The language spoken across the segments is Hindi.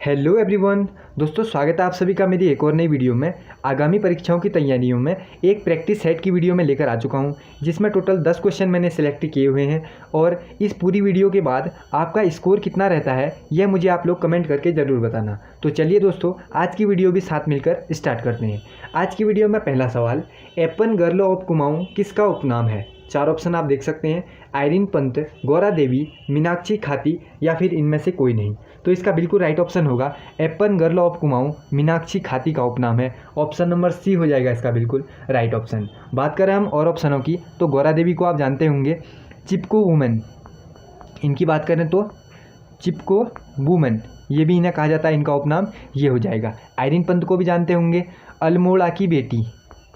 Hello everyone. दोस्तों स्वागत है आप सभी का मेरी एक और नई वीडियो में। आगामी परीक्षाओं की तैयारियों में एक प्रैक्टिस सेट की वीडियो में लेकर आ चुका हूं, जिसमें टोटल 10 क्वेश्चन मैंने सेलेक्ट किए हुए हैं। और इस पूरी वीडियो के बाद आपका स्कोर कितना रहता है यह मुझे आप लोग कमेंट करके ज़रूर बताना। तो चलिए दोस्तों, आज की वीडियो भी साथ मिलकर स्टार्ट करते हैं। आज की वीडियो में पहला सवाल, एप्पन गर्ल ऑफ कुमाऊं किसका उपनाम है? 4 ऑप्शन आप देख सकते हैं, आइरीन पंत, गौरा देवी, मीनाक्षी खाती या फिर इनमें से कोई नहीं। तो इसका बिल्कुल राइट ऑप्शन होगा एप्पन गर्ल ऑफ कुमाऊं मीनाक्षी खाती का उपनाम है। ऑप्शन नंबर सी हो जाएगा इसका बिल्कुल राइट ऑप्शन। बात करें हम और ऑप्शनों की तो गौरा देवी को आप जानते होंगे, चिपको वुमेन, इनकी बात करें तो चिपको वुमेन, ये भी इन्हें कहा जाता है, इनका उपनाम ये हो जाएगा। आइरीन पंत को भी जानते होंगे, अल्मोड़ा की बेटी,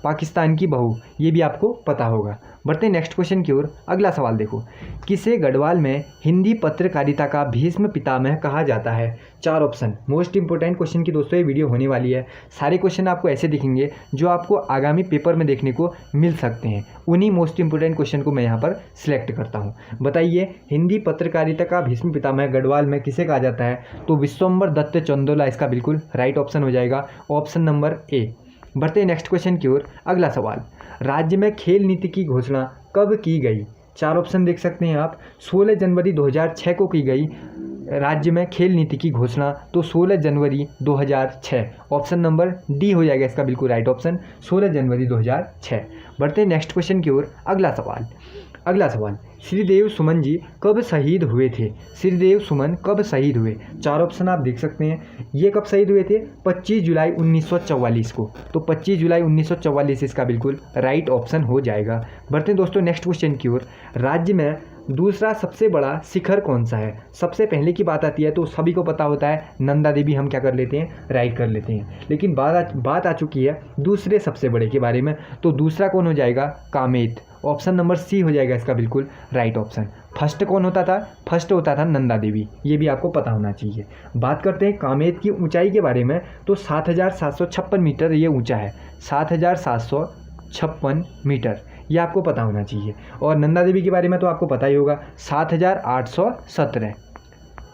पाकिस्तान की बहू, ये भी आपको पता होगा। बढ़ते नेक्स्ट क्वेश्चन की ओर। अगला सवाल देखो, किसे गढ़वाल में हिंदी पत्रकारिता का भीष्म पितामह कहा जाता है? 4 ऑप्शन। मोस्ट इंपोर्टेंट क्वेश्चन की दोस्तों ये वीडियो होने वाली है। सारे क्वेश्चन आपको ऐसे दिखेंगे जो आपको आगामी पेपर में देखने को मिल सकते हैं। उन्हीं मोस्ट इंपोर्टेंट क्वेश्चन को मैं यहाँ पर सिलेक्ट करता हूँ। बताइए, हिंदी पत्रकारिता का भीष्म पितामह गढ़वाल में किसे कहा जाता है? तो विश्वम्बर दत्त चंदोला इसका बिल्कुल राइट ऑप्शन हो जाएगा, ऑप्शन नंबर ए। बढ़ते नेक्स्ट क्वेश्चन की ओर। अगला सवाल, राज्य में खेल नीति की घोषणा कब की गई? 4 ऑप्शन देख सकते हैं आप। 16 जनवरी 2006 को की गई राज्य में खेल नीति की घोषणा, तो 16 जनवरी 2006, ऑप्शन नंबर डी हो जाएगा इसका बिल्कुल राइट ऑप्शन, 16 जनवरी 2006। बढ़ते नेक्स्ट क्वेश्चन की ओर। अगला सवाल, श्रीदेव सुमन जी कब शहीद हुए थे? श्रीदेव सुमन कब शहीद हुए? 4 ऑप्शन आप देख सकते हैं। ये कब शहीद हुए थे? 25 जुलाई 1944 को। तो 25 जुलाई 1944 इसका बिल्कुल राइट ऑप्शन हो जाएगा। बढ़ते हैं दोस्तों नेक्स्ट क्वेश्चन की ओर। राज्य में दूसरा सबसे बड़ा शिखर कौन सा है? सबसे पहले की बात आती है तो सभी को पता होता है नंदा देवी, हम क्या कर लेते हैं, राइट कर लेते हैं। लेकिन बात आ चुकी है दूसरे सबसे बड़े के बारे में, तो दूसरा कौन हो जाएगा? कामेत, ऑप्शन नंबर सी हो जाएगा इसका बिल्कुल राइट ऑप्शन। फर्स्ट कौन होता था? फर्स्ट होता था नंदा देवी, ये भी आपको पता होना चाहिए। बात करते हैं कामेत की ऊंचाई के बारे में, तो 7,756 मीटर ये ऊंचा है, 7,756 मीटर, ये आपको पता होना चाहिए। और नंदा देवी के बारे में तो आपको पता ही होगा, 7,817,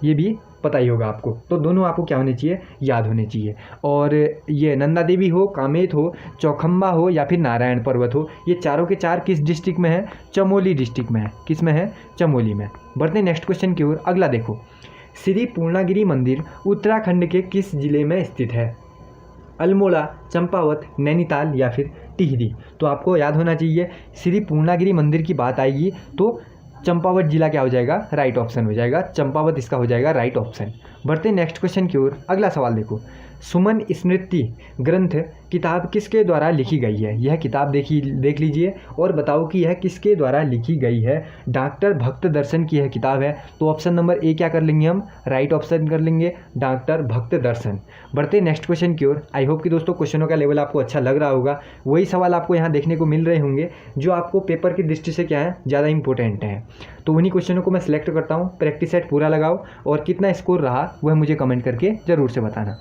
ये भी पता ही होगा आपको। तो दोनों आपको क्या होने चाहिए, याद होने चाहिए। और ये नंदा देवी हो, कामेत हो, चौखंबा हो या फिर नारायण पर्वत हो, ये चारों के चार किस डिस्ट्रिक्ट में है? चमोली डिस्ट्रिक्ट में है। किस में है? चमोली में। बढ़ते नेक्स्ट क्वेश्चन की ओर। अगला देखो, श्री पूर्णागिरि मंदिर उत्तराखंड के किस जिले में स्थित है? अल्मोड़ा, चंपावत, नैनीताल या फिर टिहरी। तो आपको याद होना चाहिए, श्री पूर्णागिरि मंदिर की बात आएगी तो चंपावत जिला क्या हो जाएगा? राइट ऑप्शन हो जाएगा, चंपावत इसका हो जाएगा राइट ऑप्शन। बढ़ते नेक्स्ट क्वेश्चन की ओर। अगला सवाल देखो, सुमन स्मृति ग्रंथ किताब किसके द्वारा लिखी गई है? यह किताब देख लीजिए और बताओ कि यह किसके द्वारा लिखी गई है। डॉक्टर भक्त दर्शन की यह किताब है, तो ऑप्शन नंबर ए क्या कर लेंगे हम? राइट ऑप्शन कर लेंगे, डॉक्टर भक्त दर्शन। बढ़ते नेक्स्ट क्वेश्चन की ओर। आई होप कि दोस्तों क्वेश्चनों का लेवल आपको अच्छा लग रहा होगा। वही सवाल आपको यहाँ देखने को मिल रहे होंगे जो आपको पेपर की दृष्टि से क्या है, ज़्यादा इंपॉर्टेंट है। तो उन्हीं क्वेश्चनों को मैं सिलेक्ट करता हूँ। प्रैक्टिस सेट पूरा लगाओ और कितना स्कोर रहा वह मुझे कमेंट करके ज़रूर से बताना।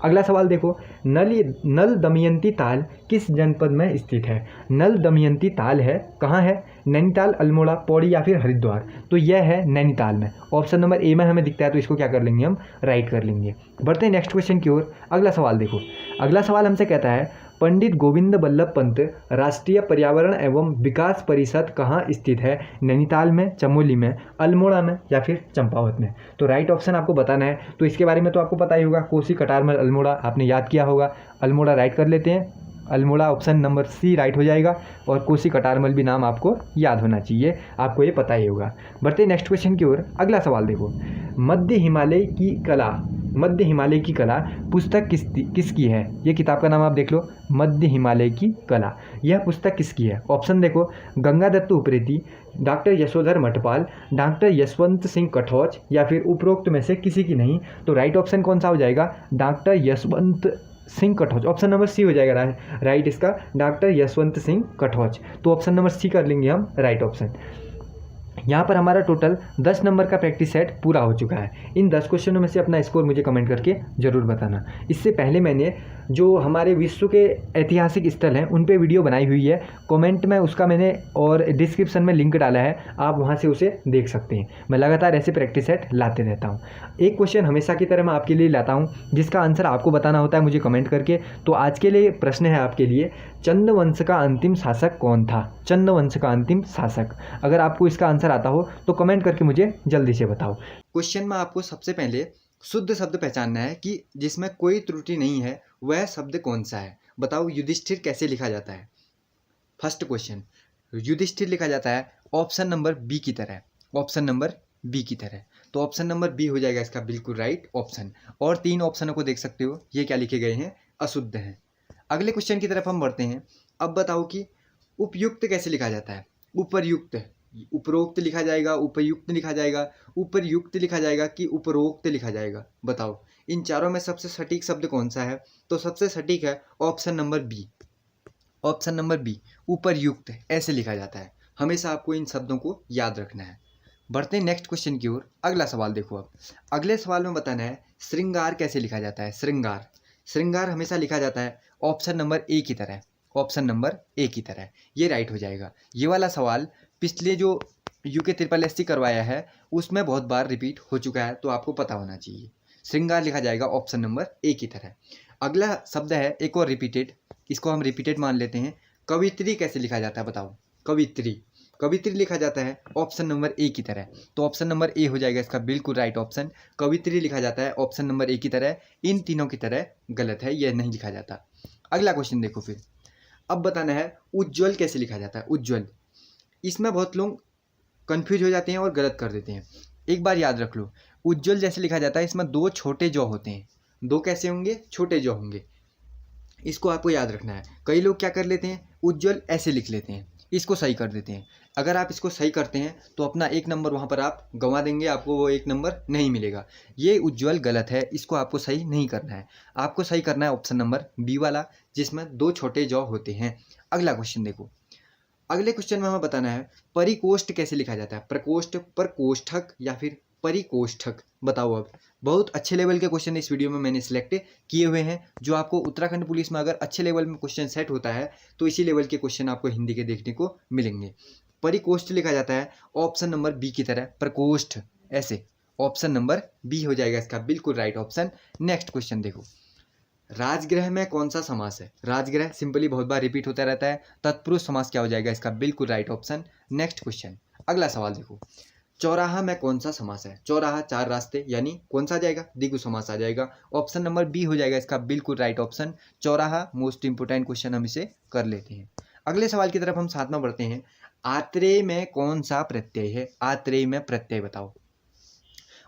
अगला सवाल देखो, नल दमयंती ताल किस जनपद में स्थित है? नल दमयंती ताल है कहाँ है? नैनीताल, अल्मोड़ा, पौड़ी या फिर हरिद्वार। तो यह है नैनीताल में, ऑप्शन नंबर ए में हमें दिखता है, तो इसको क्या कर लेंगे हम? राइट कर लेंगे। बढ़ते हैं नेक्स्ट क्वेश्चन की ओर। अगला सवाल देखो, अगला सवाल हमसे कहता है, पंडित गोविंद बल्लभ पंत राष्ट्रीय पर्यावरण एवं विकास परिषद कहाँ स्थित है? नैनीताल में, चमोली में, अल्मोड़ा में या फिर चंपावत में। तो राइट ऑप्शन आपको बताना है। तो इसके बारे में तो आपको पता ही होगा, कोसी कटारमल अल्मोड़ा, आपने याद किया होगा। अल्मोड़ा राइट कर लेते हैं, Almora option number C right हो जाएगा। और कोसी कटारमल भी नाम आपको याद होना चाहिए, आपको ये पता ही होगा। बढ़ते नेक्स्ट क्वेश्चन की ओर। अगला सवाल देखो, मध्य हिमालय की कला पुस्तक किसकी है? ये किताब का नाम आप देख लो, मध्य हिमालय की कला। यह पुस्तक किसकी है? ऑप्शन देखो, गंगा दत्त उप्रेती, डॉक्टर यशोधर मठपाल, डॉक्टर यशवंत सिंह कठौच या फिर उपरोक्त में से किसी की नहीं। तो राइट ऑप्शन कौन सा हो जाएगा? Doctor Yashwant Singh Katoch, option number C हो जाएगा राइट इसका, डॉक्टर यशवंत सिंह कठौच। तो ऑप्शन नंबर सी कर लेंगे हम राइट ऑप्शन। यहाँ पर हमारा टोटल 10 नंबर का प्रैक्टिस सेट पूरा हो चुका है। इन 10 क्वेश्चनों में से अपना स्कोर मुझे कमेंट करके ज़रूर बताना। इससे पहले मैंने जो हमारे विश्व के ऐतिहासिक स्थल हैं उन पे वीडियो बनाई हुई है, कमेंट में उसका मैंने और डिस्क्रिप्शन में लिंक डाला है, आप वहाँ से उसे देख सकते हैं। मैं लगातार ऐसे प्रैक्टिस सेट लाते रहता हूँ। एक क्वेश्चन हमेशा की तरह मैं आपके लिए लाता हूँ जिसका आंसर आपको बताना होता है मुझे कमेंट करके। तो आज के लिए प्रश्न है आपके लिए, चंद का अंतिम शासक कौन था? चंद का अंतिम शासक। अगर आपको इसका आंसर आता हो तो कमेंट करके मुझे जल्दी से बताओ। क्वेश्चन में आपको सबसे पहले शुद्ध शब्द पहचानना है कि जिसमें कोई त्रुटि नहीं है, वह शब्द कौन सा है? बताओ युधिष्ठिर कैसे लिखा जाता है? फर्स्ट क्वेश्चन, युधिष्ठिर लिखा जाता है ऑप्शन नंबर बी की तरह, ऑप्शन नंबर बी की तरह। तो ऑप्शन नंबर बी हो जाएगा इसका बिल्कुल राइट ऑप्शन। और 3 ऑप्शनों को देख सकते हो, ये क्या लिखे गए हैं? अशुद्ध हैं। अगले क्वेश्चन की तरफ हम बढ़ते हैं। अब बताओ कि उपयुक्त कैसे लिखा जाता है? उपरयुक्त, उपरोक्त लिखा जाएगा, उपयुक्त लिखा जाएगा, उपरयुक्त लिखा जाएगा कि उपरोक्त लिखा जाएगा? बताओ इन चारों में सबसे सटीक शब्द कौन सा है? तो सबसे सटीक है option number B, option number B, उपरयुक्त ऐसे लिखा जाता है। हमेशा आपको इन शब्दों को याद रखना है। बढ़ते हैं नेक्स्ट क्वेश्चन की ओर। अगला सवाल देखो। अब अगले सवाल में बताना है श्रृंगार कैसे लिखा जाता है? श्रृंगार, श्रृंगार हमेशा लिखा जाता है ऑप्शन नंबर ए की तरह, ऑप्शन नंबर ए की तरह। ये राइट हो जाएगा। ये वाला सवाल पिछले जो यूके SSSC करवाया है उसमें बहुत बार रिपीट हो चुका है, तो आपको पता होना चाहिए। श्रृंगार लिखा जाएगा ऑप्शन नंबर ए की तरह। अगला शब्द है एक और रिपीटेड, इसको हम रिपीटेड मान लेते हैं। कवित्री कैसे लिखा जाता है? बताओ। कवित्री, कवित्री लिखा जाता है ऑप्शन नंबर ए की तरह। तो ऑप्शन नंबर ए हो जाएगा इसका बिल्कुल राइट ऑप्शन। कवित्री लिखा जाता है ऑप्शन नंबर ए की तरह। इन तीनों की तरह गलत है, यह नहीं लिखा जाता। अगला क्वेश्चन देखो फिर। अब बताना है उज्ज्वल कैसे लिखा जाता है? उज्ज्वल, इसमें बहुत लोग कंफ्यूज हो जाते हैं और गलत कर देते हैं। एक बार याद रख लो, उज्ज्वल जैसे लिखा जाता है इसमें 2 छोटे जौ होते हैं। 2 कैसे होंगे? छोटे जौ होंगे। इसको आपको याद रखना है। कई लोग क्या कर लेते हैं, उज्ज्वल ऐसे लिख लेते हैं, इसको सही कर देते हैं। अगर आप इसको सही करते हैं तो अपना 1 नंबर वहाँ पर आप गंवा देंगे, आपको वो 1 नंबर नहीं मिलेगा। ये उज्ज्वल गलत है, इसको आपको सही नहीं करना है। आपको सही करना है ऑप्शन नंबर बी वाला, जिसमें 2 छोटे जौ होते हैं। अगला क्वेश्चन देखो। अगले क्वेश्चन में हमें बताना है परिकोष्ठ कैसे लिखा जाता है? प्रकोष्ठ, प्रकोष्ठक या फिर परिकोष्ठक? बताओ। अब बहुत अच्छे लेवल के क्वेश्चन इस वीडियो में मैंने सिलेक्ट किए हुए हैं, जो आपको उत्तराखंड पुलिस में अगर अच्छे लेवल में क्वेश्चन सेट होता है तो इसी लेवल के क्वेश्चन आपको हिंदी के देखने को मिलेंगे। परिकोष्ठ लिखा जाता है ऑप्शन नंबर बी की तरह, प्रकोष्ठ ऐसे। ऑप्शन नंबर बी हो जाएगा इसका बिल्कुल राइट ऑप्शन। नेक्स्ट क्वेश्चन देखो। राजगृह में कौन सा समास है? राजगृह सिंपली बहुत बार रिपीट होता रहता है। तत्पुरुष समास क्या हो जाएगा इसका बिल्कुल राइट ऑप्शन। नेक्स्ट क्वेश्चन, अगला सवाल देखो। चौराहा में कौन सा समास है? चौराहा 4 रास्ते, यानी कौन सा आ जाएगा? द्विगु समास आ जाएगा। ऑप्शन नंबर बी हो जाएगा इसका बिल्कुल राइट ऑप्शन। चौराहा मोस्ट इंपोर्टेंट क्वेश्चन हम इसे कर लेते हैं। अगले सवाल की तरफ हम साथ में बढ़ते हैं। आत्रेय में कौन सा प्रत्यय है? आत्रेय में प्रत्यय बताओ।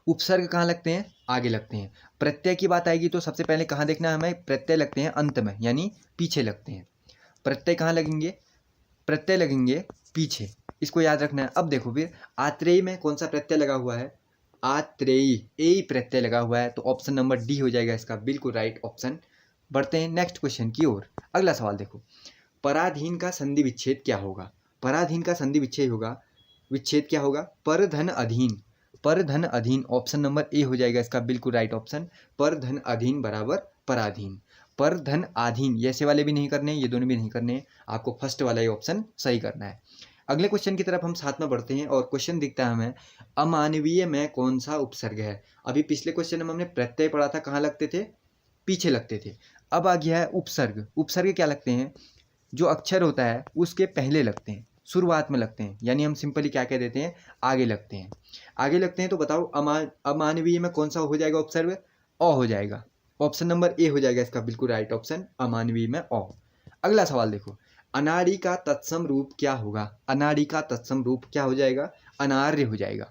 उपसर्ग कहाँ लगते हैं? आगे लगते हैं। प्रत्यय की बात आएगी तो सबसे पहले कहाँ देखना है हमें? प्रत्यय लगते हैं अंत में, यानी पीछे लगते हैं। प्रत्यय कहाँ लगेंगे? प्रत्यय लगेंगे पीछे, इसको याद रखना है। अब देखो फिर आत्रेय में कौन सा प्रत्यय लगा हुआ है? आत्रेयी, ए प्रत्यय लगा हुआ है। तो ऑप्शन नंबर डी हो जाएगा इसका बिल्कुल राइट ऑप्शन। बढ़ते हैं नेक्स्ट क्वेश्चन की ओर। अगला सवाल देखो। पराधीन का संधि विच्छेद क्या होगा? पराधीन का संधि विच्छेद होगा, विच्छेद क्या होगा? पर धन अधीन, पर धन अधीन। ऑप्शन नंबर ए हो जाएगा इसका बिल्कुल राइट ऑप्शन। पर धन अधीन बराबर पराधीन। पर धन आधीन, ये ऐसे वाले भी नहीं करने, ये दोनों भी नहीं करने, आपको फर्स्ट वाला ही ऑप्शन सही करना है। अगले क्वेश्चन की तरफ हम साथ में बढ़ते हैं और क्वेश्चन दिखता है हमें अमानवीय में कौन सा उपसर्ग है? अभी पिछले क्वेश्चन में हमने प्रत्यय पढ़ा था, कहाँ लगते थे? पीछे लगते थे। अब आ गया है उपसर्ग। उपसर्ग क्या लगते हैं? जो अक्षर होता है उसके पहले लगते हैं, शुरुआत में लगते हैं, यानी हम सिंपली क्या कह देते हैं? आगे लगते हैं। आगे लगते हैं तो बताओ अमानवीय में कौन सा हो जाएगा उपसर्ग? अ हो जाएगा। ऑप्शन नंबर ए हो जाएगा इसका बिल्कुल राइट ऑप्शन, अमानवीय में अ। अगला सवाल देखो। अनाड़ी का तत्सम रूप क्या होगा? अनाड़ी का तत्सम रूप क्या हो जाएगा? अनार्य हो जाएगा।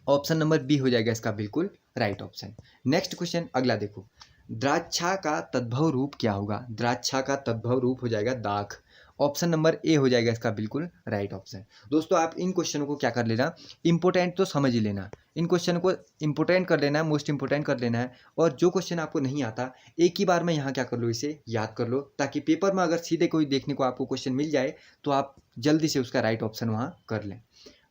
ऑप्शन नंबर बी हो जाएगा इसका बिल्कुल राइट ऑप्शन। नेक्स्ट क्वेश्चन अगला देखो। द्राक्षा का तद्भव रूप क्या होगा? द्राक्षा का तद्भव रूप हो जाएगा दाख। ऑप्शन नंबर ए हो जाएगा इसका बिल्कुल राइट ऑप्शन। दोस्तों आप इन क्वेश्चनों को क्या कर लेना, इंपॉर्टेंट तो समझ ही लेना, इन क्वेश्चन को इंपॉर्टेंट कर लेना है, मोस्ट इंपॉर्टेंट कर लेना है। और जो क्वेश्चन आपको नहीं आता एक ही बार में यहाँ क्या कर लो, इसे याद कर लो, ताकि पेपर में अगर सीधे कोई देखने को आपको क्वेश्चन मिल जाए तो आप जल्दी से उसका राइट ऑप्शन वहाँ कर लें।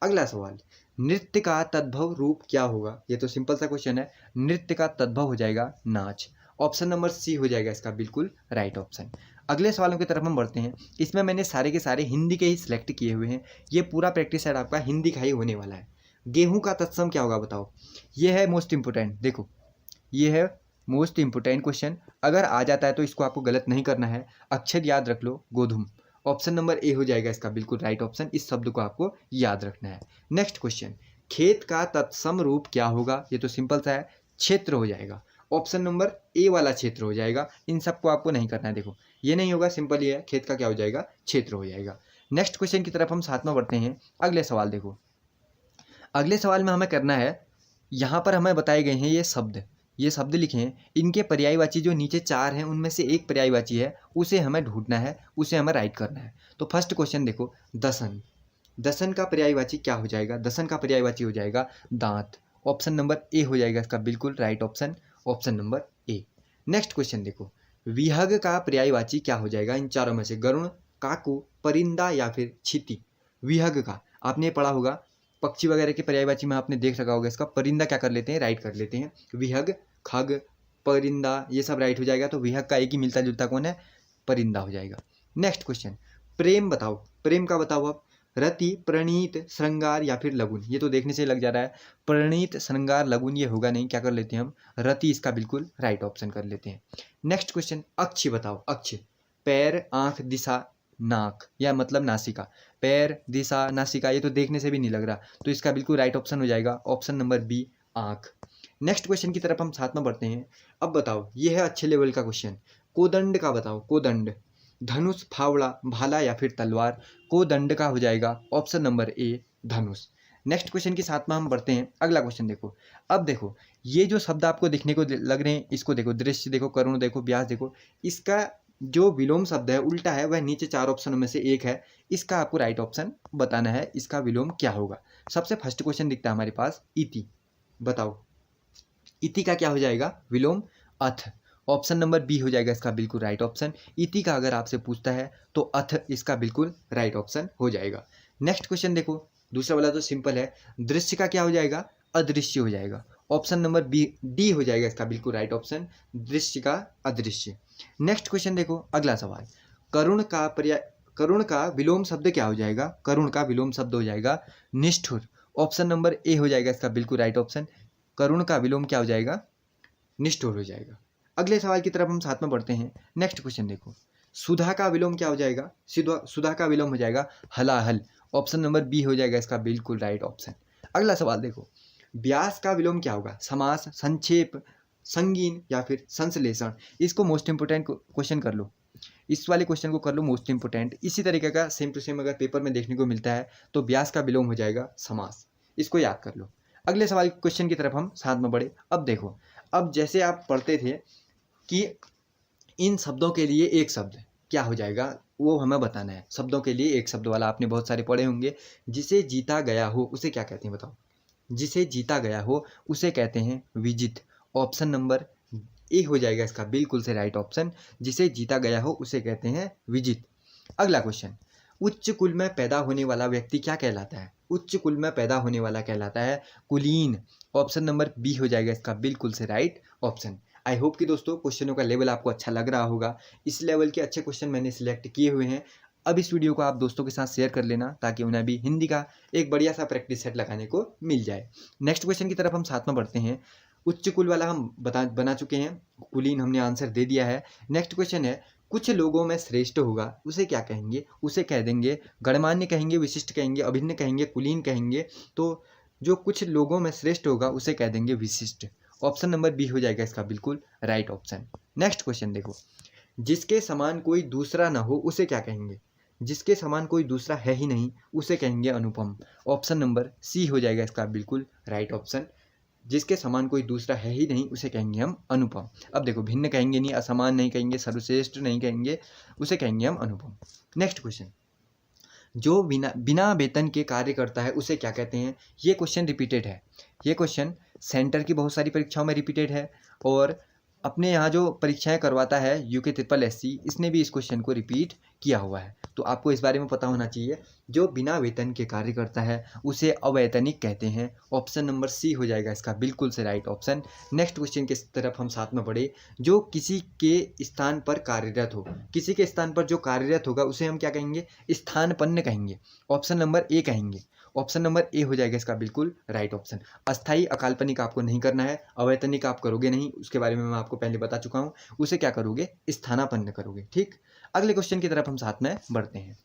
अगला सवाल, नृत्य का तद्भव रूप क्या होगा? ये तो सिंपल सा क्वेश्चन है। नृत्य का तद्भव हो जाएगा नाच। ऑप्शन नंबर सी हो जाएगा इसका बिल्कुल राइट ऑप्शन। अगले सवालों की तरफ हम बढ़ते हैं। इसमें मैंने सारे के सारे हिंदी के ही सिलेक्ट किए हुए हैं। ये पूरा प्रैक्टिस सेट आपका हिंदी का ही होने वाला है। गेहूं का तत्सम क्या होगा बताओ? ये है मोस्ट इंपोर्टेंट। देखो, ये है मोस्ट इंपोर्टेंट क्वेश्चन। अगर आ जाता है तो इसको आपको गलत नहीं करना है। अक्षर याद रख लो, गोधूम। ऑप्शन नंबर ए हो जाएगा इसका बिल्कुल राइट ऑप्शन। इस शब्द को आपको याद रखना है। नेक्स्ट क्वेश्चन, खेत का तत्सम रूप क्या होगा? ये तो सिंपल सा है, क्षेत्र हो जाएगा। ऑप्शन नंबर ए वाला क्षेत्र हो जाएगा। इन सबको आपको नहीं करना है। देखो, ये नहीं होगा, सिंपल ये है, खेत का क्या हो जाएगा? क्षेत्र हो जाएगा। नेक्स्ट क्वेश्चन की तरफ हम साथ में बढ़ते हैं। अगले सवाल देखो, अगले सवाल में हमें करना है, यहाँ पर हमें बताए गए हैं ये शब्द लिखे हैं। इनके पर्यायवाची जो नीचे चार हैं उनमें से एक पर्यायवाची है, उसे हमें ढूंढना है, उसे हमें राइट करना है। तो फर्स्ट क्वेश्चन देखो, दसन। दसन का पर्यायवाची क्या हो जाएगा? दसन का पर्यायवाची हो जाएगा दांत। ऑप्शन नंबर ए हो जाएगा इसका बिल्कुल right option. Option number A. Next question देखो, विहग का पर्यायवाची क्या हो जाएगा? इन चारों में से गरुण, काकू, परिंदा या फिर क्षिति। विहग का आपने पढ़ा होगा, पक्षी वगैरह के पर्यायवाची में आपने देख रखा होगा। इसका परिंदा क्या कर लेते हैं? राइट कर लेते हैं। विहग, खग, परिंदा ये सब राइट हो जाएगा। तो विहग का एक ही मिलता जुलता कौन है? परिंदा हो जाएगा। नेक्स्ट क्वेश्चन, प्रेम बताओ। प्रेम का बताओ अब। रति, प्रणीत, श्रृंगार या फिर लगुन। ये तो देखने से लग जा रहा है प्रणीत, श्रृंगार, लगुन ये होगा नहीं। क्या कर लेते हैं हम? रति इसका बिल्कुल राइट ऑप्शन कर लेते हैं। नेक्स्ट क्वेश्चन, अक्ष बताओ। अक्ष, पैर, आंख, दिशा, नाक या मतलब नासिका। पैर, दिशा, नासिका ये तो देखने से भी नहीं लग रहा, तो इसका बिल्कुल राइट ऑप्शन हो जाएगा ऑप्शन नंबर बी, आंख। नेक्स्ट क्वेश्चन की तरफ हम साथ में बढ़ते हैं। अब बताओ, ये है अच्छे लेवल का क्वेश्चन। कोदंड का बताओ। कोदंड, धनुष, फावड़ा, भाला या फिर तलवार। कोदंड का हो जाएगा option number A, Dhanush. Next question के साथ में हम बढ़ते हैं। अगला क्वेश्चन देखो। अब देखो, ये जो शब्द आपको दिखने को लग रहे हैं, इसको देखो, दृश्य देखो, करुण देखो, व्यास देखो, इसका जो विलोम शब्द है उल्टा है, वह नीचे चार ऑप्शनों में से एक है। इसका आपको राइट ऑप्शन बताना है, इसका विलोम क्या होगा। सबसे फर्स्ट क्वेश्चन दिखता है हमारे पास, इति। बताओ, इति का क्या हो जाएगा विलोम? अथ। ऑप्शन नंबर बी हो जाएगा इसका बिल्कुल राइट ऑप्शन। इति का अगर आपसे पूछता है तो अथ इसका बिल्कुल राइट ऑप्शन हो जाएगा। नेक्स्ट क्वेश्चन देखो, दूसरा वाला तो सिंपल है। दृश्य का क्या हो जाएगा? अदृश्य हो जाएगा। ऑप्शन नंबर बी, डी हो जाएगा इसका बिल्कुल राइट ऑप्शन। दृश्य का अदृश्य। नेक्स्ट क्वेश्चन देखो, अगला सवाल, करुण का विलोम शब्द क्या हो जाएगा? करुण का विलोम शब्द हो जाएगा निष्ठुर। ऑप्शन नंबर ए हो जाएगा इसका बिल्कुल राइट ऑप्शन। करुण का विलोम क्या हो जाएगा? निष्ठुर हो जाएगा। अगले सवाल की तरफ हम साथ में बढ़ते हैं। नेक्स्ट क्वेश्चन देखो, सुधा का विलोम क्या हो जाएगा? सुधा का विलोम हो जाएगा हलाहल। ऑप्शन नंबर बी हो जाएगा इसका बिल्कुल राइट ऑप्शन। अगला सवाल देखो, व्यास का विलोम क्या होगा? समास, संक्षेप, संगीन या फिर संश्लेषण। इसको मोस्ट इंपोर्टेंट क्वेश्चन कर लो, इस वाले क्वेश्चन को कर लो मोस्ट इंपोर्टेंट। इसी तरीके का सेम टू सेम अगर पेपर में देखने को मिलता है तो व्यास का विलोम हो जाएगा समास। इसको याद कर लो। अगले सवाल क्वेश्चन की तरफ हम साथ में बढ़े। अब देखो, अब जैसे आप पढ़ते थे कि इन शब्दों के लिए एक शब्द क्या हो जाएगा, वो हमें बताना है। शब्दों के लिए एक शब्द वाला आपने बहुत सारे पढ़े होंगे। जिसे जीता गया हो उसे क्या कहते हैं बताओ? जिसे जीता गया हो उसे कहते हैं विजित। ऑप्शन नंबर ए हो जाएगा इसका बिल्कुल से राइट ऑप्शन। जिसे जीता गया हो उसे कहते हैं विजित। अगला क्वेश्चन, उच्च कुल में पैदा होने वाला व्यक्ति क्या कहलाता है? उच्च कुल में पैदा होने वाला कहलाता है कुलीन। ऑप्शन नंबर बी हो जाएगा इसका बिल्कुल से राइट ऑप्शन। आई होप कि दोस्तों क्वेश्चनों का लेवल आपको अच्छा लग रहा होगा। इस लेवल के अच्छे क्वेश्चन मैंने सिलेक्ट किए हुए हैं। अब इस वीडियो को आप दोस्तों के साथ शेयर कर लेना ताकि उन्हें भी हिंदी का एक बढ़िया सा प्रैक्टिस सेट लगाने को मिल जाए। नेक्स्ट क्वेश्चन की तरफ हम साथ में बढ़ते हैं। उच्च कुल वाला हम बना चुके हैं, कुलीन हमने आंसर दे दिया है। नेक्स्ट क्वेश्चन है, कुछ लोगों में श्रेष्ठ होगा उसे क्या कहेंगे? उसे कह देंगे गणमान्य कहेंगे, विशिष्ट कहेंगे, अभिन्न कहेंगे, कुलीन कहेंगे। तो जो कुछ लोगों में श्रेष्ठ होगा उसे कह देंगे विशिष्ट। ऑप्शन नंबर बी हो जाएगा इसका बिल्कुल राइट ऑप्शन। नेक्स्ट क्वेश्चन देखो, जिसके समान कोई दूसरा ना हो उसे क्या कहेंगे? जिसके समान कोई दूसरा है ही नहीं उसे कहेंगे अनुपम। ऑप्शन नंबर सी हो जाएगा इसका बिल्कुल राइट ऑप्शन। जिसके समान कोई दूसरा है ही नहीं उसे कहेंगे हम अनुपम। अब देखो, भिन्न कहेंगे नहीं, असमान नहीं कहेंगे, सर्वश्रेष्ठ नहीं कहेंगे, उसे कहेंगे हम अनुपम। नेक्स्ट क्वेश्चन, जो बिना वेतन के कार्य करता है उसे क्या कहते हैं? ये क्वेश्चन रिपीटेड है। ये क्वेश्चन सेंटर की बहुत सारी परीक्षाओं में रिपीटेड है और अपने यहाँ जो परीक्षाएं करवाता है UKSSC, इसने भी इस क्वेश्चन को रिपीट किया हुआ है, तो आपको इस बारे में पता होना चाहिए। जो बिना वेतन के कार्य करता है उसे अवैतनिक कहते हैं। ऑप्शन नंबर सी हो जाएगा इसका बिल्कुल से राइट ऑप्शन। नेक्स्ट क्वेश्चन की तरफ हम साथ में बढ़े। जो किसी के स्थान पर कार्यरत हो, किसी के स्थान पर जो कार्यरत होगा उसे हम क्या कहेंगे? स्थानपन्न कहेंगे। ऑप्शन नंबर ए कहेंगे। ऑप्शन नंबर ए हो जाएगा इसका बिल्कुल राइट ऑप्शन। अस्थाई अकाल्पनिक आपको नहीं करना है, अवैतनिक आप करोगे नहीं, उसके बारे में मैं आपको पहले बता चुका हूँ। उसे क्या करोगे? स्थानापन्न करोगे। ठीक, अगले क्वेश्चन की तरफ हम साथ में बढ़ते हैं।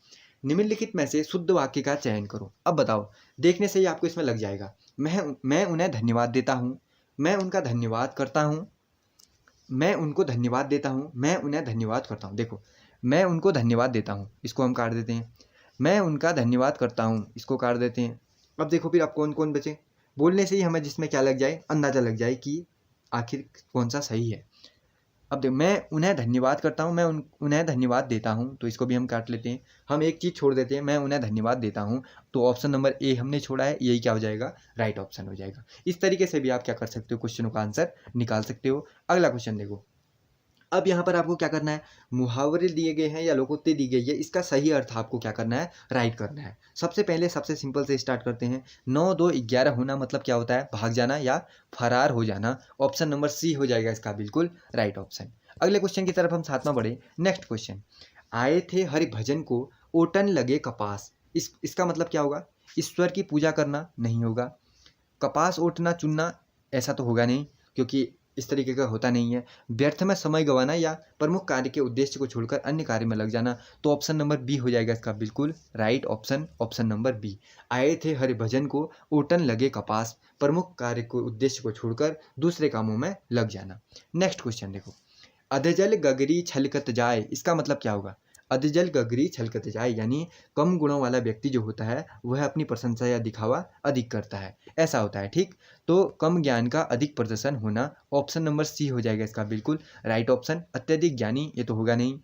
निम्नलिखित में से शुद्ध वाक्य का चयन करो। अब बताओ, देखने से ही आपको इसमें लग जाएगा। मैं उन्हें धन्यवाद देता हूँ, मैं उनका धन्यवाद करता हूँ, मैं उनको धन्यवाद देता हूँ, मैं उन्हें धन्यवाद करता हूँ। देखो, मैं उनको धन्यवाद देता हूँ, इसको हम काट देते हैं। मैं उनका धन्यवाद करता हूँ, इसको काट देते हैं। अब देखो फिर आप कौन कौन बचे। बोलने से ही हमें जिसमें क्या लग जाए, अंदाज़ा लग जाए कि आखिर कौन सा सही है। अब देखो, मैं उन्हें धन्यवाद करता हूँ, मैं उन्हें धन्यवाद देता हूँ, तो इसको भी हम काट लेते हैं। हम एक चीज़ छोड़ देते हैं, मैं उन्हें धन्यवाद देता हूँ, तो ऑप्शन नंबर ए हमने छोड़ा है, यही क्या हो जाएगा? राइट ऑप्शन हो जाएगा। इस तरीके से भी आप क्या कर सकते हो? क्वेश्चनों का आंसर निकाल सकते हो। अगला क्वेश्चन देखो। अब यहाँ पर आपको क्या करना है? मुहावरे दिए गए हैं या लोकोक्ति दी गई है, इसका सही अर्थ आपको क्या करना है? राइट करना है। सबसे पहले सबसे सिंपल से स्टार्ट करते हैं। 9 2 11 होना मतलब क्या होता है? भाग जाना या फरार हो जाना। ऑप्शन नंबर सी हो जाएगा इसका बिल्कुल राइट ऑप्शन। अगले क्वेश्चन की तरफ हम साथ में बढ़े। नेक्स्ट क्वेश्चन, आए थे हरि भजन को ओटन लगे कपास। इसका मतलब क्या होगा? ईश्वर की पूजा करना नहीं होगा। कपास ओटना चुनना ऐसा तो होगा नहीं, क्योंकि इस तरीके का होता नहीं है। व्यर्थ में समय गंवाना या प्रमुख कार्य के उद्देश्य को छोड़कर अन्य कार्य में लग जाना, तो ऑप्शन नंबर बी हो जाएगा इसका बिल्कुल right option. Option number B, आए थे हरि भजन को ओटन लगे कपास, प्रमुख कार्य को उद्देश्य को छोड़कर दूसरे कामों में लग जाना। नेक्स्ट क्वेश्चन देखो। अधजल गगरी छलकत जाए, इसका मतलब क्या होगा? अधजल गगरी छलकत जाए यानी कम गुणों वाला व्यक्ति जो होता है वह अपनी प्रशंसा या दिखावा अधिक करता है, ऐसा होता है। ठीक, तो कम ज्ञान का अधिक प्रदर्शन होना, ऑप्शन नंबर सी हो जाएगा इसका बिल्कुल राइट ऑप्शन। अत्यधिक ज्ञानी ये तो होगा नहीं।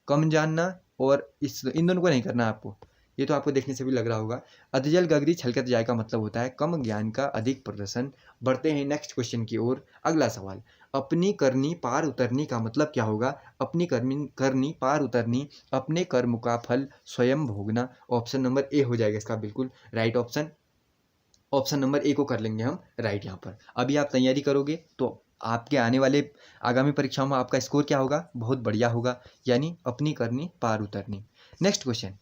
कम जानना और इन दोनों को नहीं करना आपको, ये तो आपको देखने से भी लग रहा होगा। अधजल गगरी छलकत जाए का मतलब होता है कम ज्ञान का अधिक प्रदर्शन। बढ़ते हैं नेक्स्ट क्वेश्चन की ओर। अगला सवाल, अपनी करनी पार उतरनी का मतलब क्या होगा? अपनी करनी पार उतरनी, अपने कर्म का फल स्वयं भोगना। ऑप्शन नंबर ए हो जाएगा इसका बिल्कुल right option. Option number A को कर लेंगे हम राइट यहाँ पर। अभी आप तैयारी करोगे तो आपके आने वाले आगामी परीक्षाओं में आपका स्कोर क्या होगा? बहुत बढ़िया होगा, यानी अपनी करनी पार उतरनी। नेक्स्ट क्वेश्चन,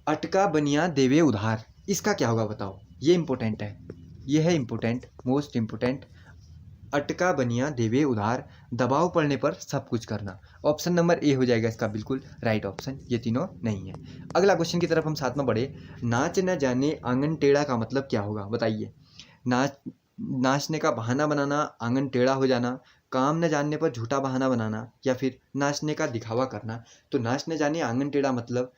अटका बनिया देवे उधार, इसका क्या होगा बताओ? ये इंपॉर्टेंट है, ये है इंपॉर्टेंट, मोस्ट इंपॉर्टेंट। अटका बनिया देवे उधार, दबाव पड़ने पर सब कुछ करना। ऑप्शन नंबर ए हो जाएगा इसका बिल्कुल राइट ऑप्शन, ये तीनों नहीं है। अगला क्वेश्चन की तरफ हम साथ में बढ़े। नाच न जाने आंगन टेढ़ा का मतलब क्या होगा? बताइए। नाचने का बहाना बनाना, आंगन टेढ़ा हो जाना, काम न जानने पर झूठा बहाना बनाना, या फिर नाचने का दिखावा करना। तो नाच न जाने आंगन टेढ़ा मतलब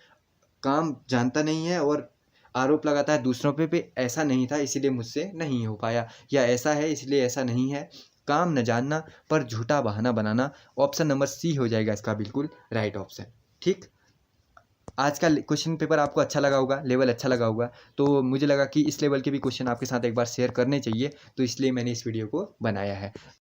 काम जानता नहीं है और आरोप लगाता है दूसरों पे ऐसा नहीं था इसीलिए मुझसे नहीं हो पाया, या ऐसा है इसलिए ऐसा नहीं है। काम न जानना पर झूठा बहाना बनाना। ऑप्शन नंबर सी हो जाएगा इसका बिल्कुल राइट ऑप्शन। ठीक, आज का क्वेश्चन पेपर आपको अच्छा लगा होगा, लेवल अच्छा लगा होगा, तो मुझे लगा कि इस लेवल के भी क्वेश्चन आपके साथ एक बार शेयर करने चाहिए, तो इसलिए मैंने इस वीडियो को बनाया है।